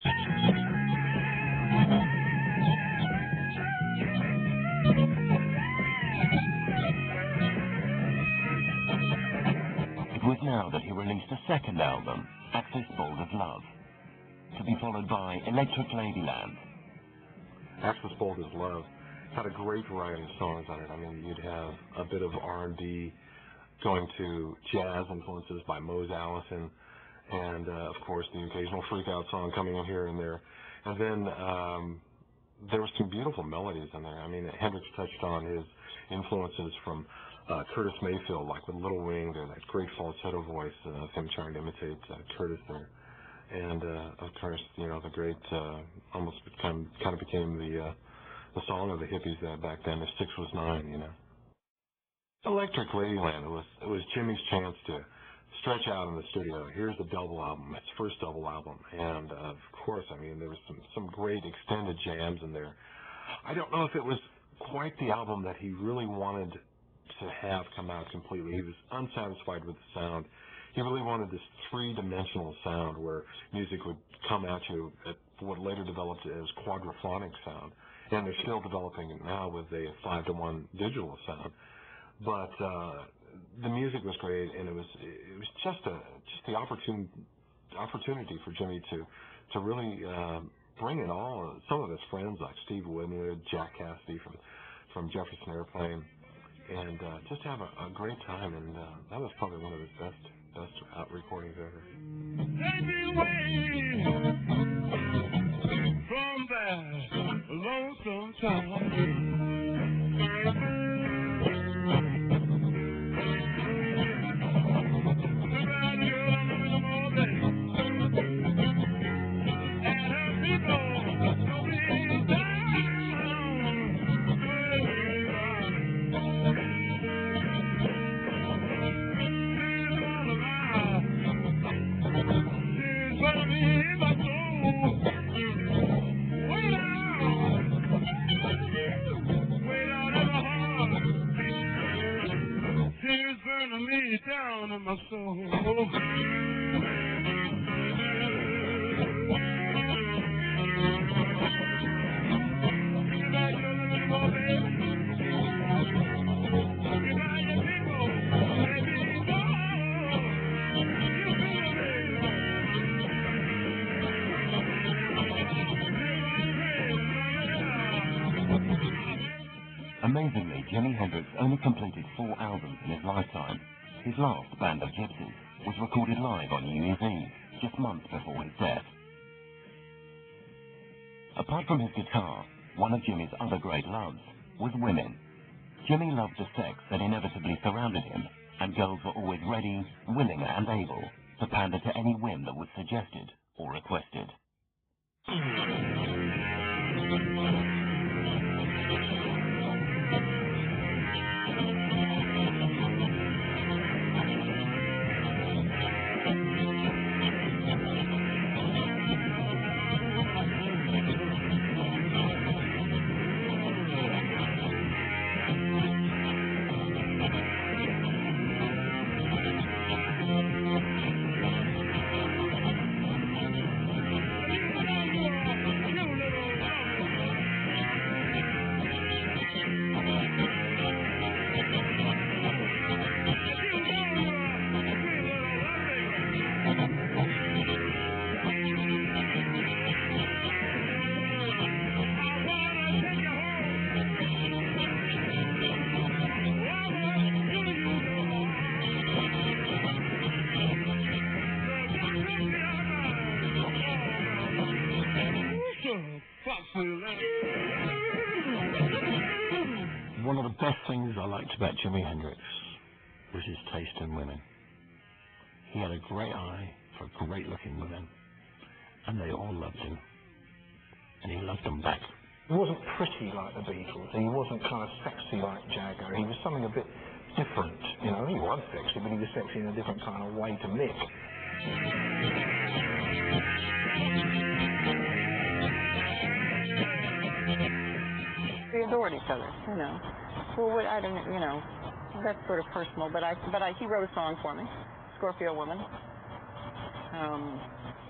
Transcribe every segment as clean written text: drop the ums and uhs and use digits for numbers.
It was now that he released a second album, Axis Bold of Love, to be followed by Electric Ladyland. Axis Bold as Love had a great variety of songs on it. I mean, you'd have a bit of R&B going to jazz influences by Mose Allison, and of course the occasional freak out song coming in here and there. And then there were some beautiful melodies in there. I mean, Hendrix touched on his influences from Curtis Mayfield, like with Little Wing, there's that great falsetto voice of him trying to imitate Curtis there. And of course, you know, the great, almost kind of became the song of the hippies back then, If 6 Was 9, you know. Electric Ladyland, it was Jimmy's chance to stretch out in the studio. Here's the double album, its first double album. And of course, I mean, there was some great extended jams in there. I don't know if it was quite the album that he really wanted to have come out completely. He was unsatisfied with the sound. He really wanted this three-dimensional sound where music would come at you at what later developed as quadraphonic sound. And they're still developing it now with a 5-to-1 digital sound. But the music was great, and it was just the opportunity for Jimmy to really bring in some of his friends like Steve Winwood, Jack Cassidy from Jefferson Airplane, and just have a great time. And that was probably one of his best out recordings ever. Take me away from that lonesome town. Me down in my soul. Amazingly, Jimi Hendrix only completed 4 albums in his lifetime. His last, Band of Gypsies, was recorded live on New Year's Eve, just months before his death. Apart from his guitar, one of Jimmy's other great loves was women. Jimmy loved the sex that inevitably surrounded him, and girls were always ready, willing, and able to pander to any whim that was suggested or requested. One of the best things I liked about Jimi Hendrix was his taste in women. He had a great eye for great-looking women, and they all loved him, and he loved them back. He wasn't pretty like the Beatles. He wasn't kind of sexy like Jagger. He was something a bit different. You know, he was sexy, but he was sexy in a different kind of way to Mick. We adored each other, you know. Well, I don't, you know, that's sort of personal, but he wrote a song for me, Scorpio Woman.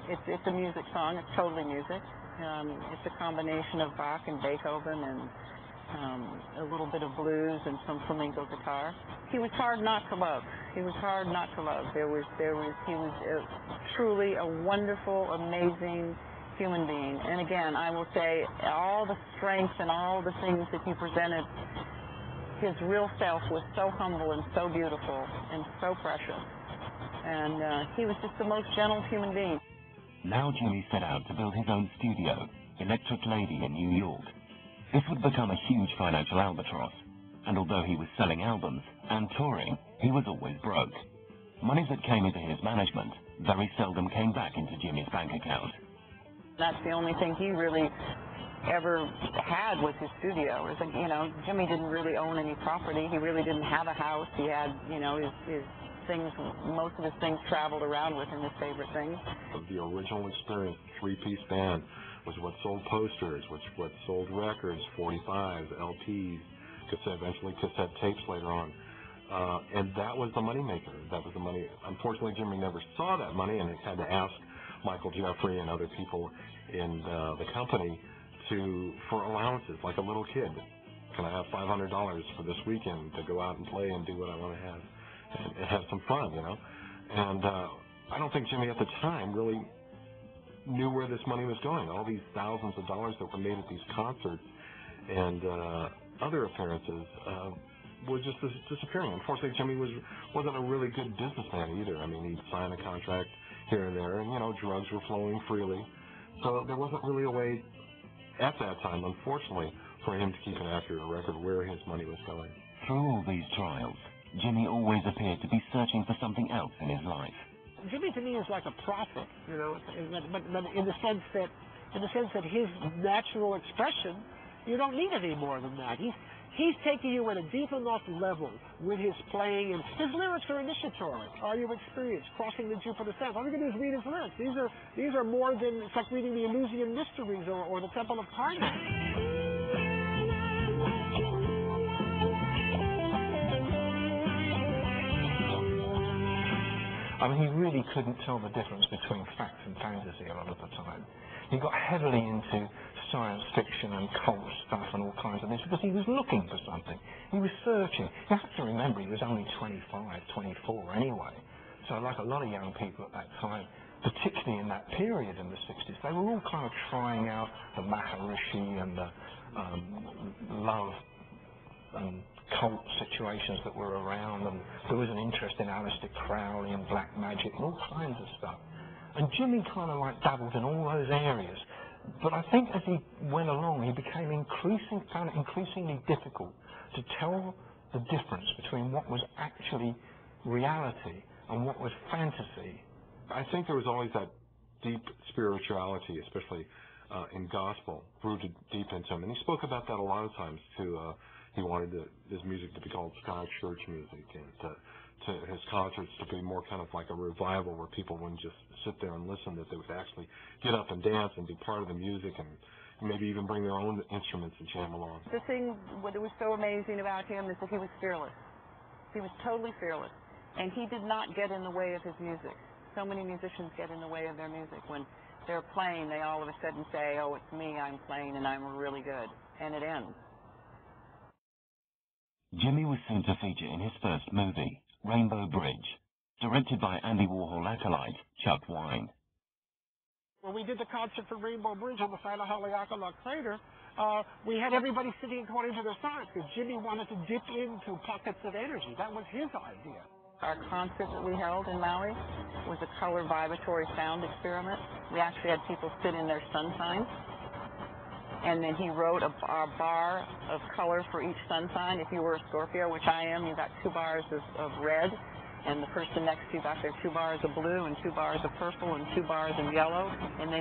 It's a music song. It's totally music. It's a combination of Bach and Beethoven and a little bit of blues and some flamenco guitar. He was hard not to love. He was hard not to love. He was truly a wonderful, amazing human being. And again, I will say all the strengths and all the things that he presented, his real self was so humble and so beautiful and so precious. And he was just the most gentle human being. Now Jimmy set out to build his own studio, Electric Lady in New York. This would become a huge financial albatross, and although he was selling albums and touring, he was always broke. Monies that came into his management very seldom came back into Jimmy's bank account. That's the only thing he really ever had was his studio. It was like, you know, Jimmy didn't really own any property. He really didn't have a house. He had, you know, his things, most of his things traveled around with him, his favorite things. The original experience, the three-piece band, was what sold posters, what sold records, 45s, LPs, eventually cassette tapes later on. And that was the moneymaker. That was the money. Unfortunately, Jimmy never saw that money and had to ask Michael Jeffrey and other people in the company for allowances, like a little kid. Can I have $500 for this weekend to go out and play and do what I want to have and have some fun, you know? And I don't think Jimmy at the time really knew where this money was going. All these thousands of dollars that were made at these concerts and other appearances were just disappearing. Unfortunately, Jimmy wasn't a really good businessman either. I mean, he'd sign a contract here and there, and, you know, drugs were flowing freely. So there wasn't really a way at that time, unfortunately, for him to keep an accurate record where his money was going. Through all these trials, Jimmy always appeared to be searching for something else in his life. Jimmy to me is like a prophet, you know, but in the sense that his natural expression, you don't need any more than that. He's taking you at a deep enough level with his playing, and his lyrics are initiatory. Are you experienced? Crossing the Jupiter Sands. All you can do is read his lyrics. These are more than, it's like reading the Eleusinian Mysteries or the Temple of Karnak. I mean, he really couldn't tell the difference between fact and fantasy a lot of the time. He got heavily into science fiction and cult stuff and all kinds of things because he was looking for something. He was searching. You have to remember he was only 25, 24 anyway. So like a lot of young people at that time, particularly in that period in the 60s, they were all kind of trying out the Maharishi and the love and cult situations that were around, and there was an interest in Aleister Crowley and black magic and all kinds of stuff. And Jimmy kind of like dabbled in all those areas. But I think as he went along, he found it increasingly difficult to tell the difference between what was actually reality and what was fantasy. I think there was always that deep spirituality, especially in gospel, rooted deep into him. And he spoke about that a lot of times, too. He wanted his music to be called Sky Church music, and to his concerts to be more kind of like a revival where people wouldn't just sit there and listen, that they would actually get up and dance and be part of the music and maybe even bring their own instruments and jam along. The thing that was so amazing about him is that he was fearless. He was totally fearless. And he did not get in the way of his music. So many musicians get in the way of their music. When they're playing, they all of a sudden say, oh, it's me, I'm playing, and I'm really good. And it ends. Jimmy was soon to feature in his first movie, Rainbow Bridge, directed by Andy Warhol acolyte Chuck Wine. When we did the concert for Rainbow Bridge on the side of Haleakala Crater, we had everybody sitting according to their size because Jimmy wanted to dip into pockets of energy. That was his idea. Our concert that we held in Maui was a color vibratory sound experiment. We actually had people sit in their sun signs. And then he wrote a bar of color for each sun sign. If you were a Scorpio, which I am, you got 2 bars of red, and the person next to you got their 2 bars of blue and 2 bars of purple and 2 bars of yellow, and then